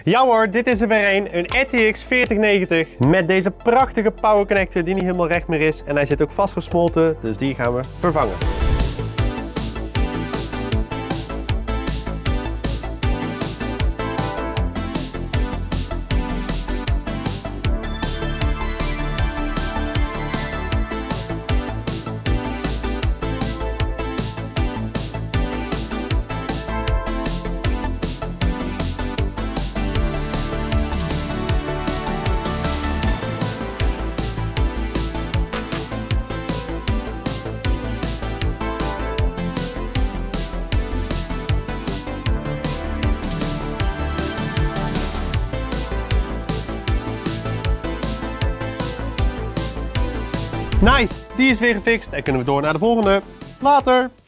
Ja hoor, dit is er weer een RTX 4090 met deze prachtige power connector die niet helemaal recht meer is. En hij zit ook vastgesmolten, dus die gaan we vervangen. Nice, die is weer gefixt en kunnen we door naar de volgende. Later!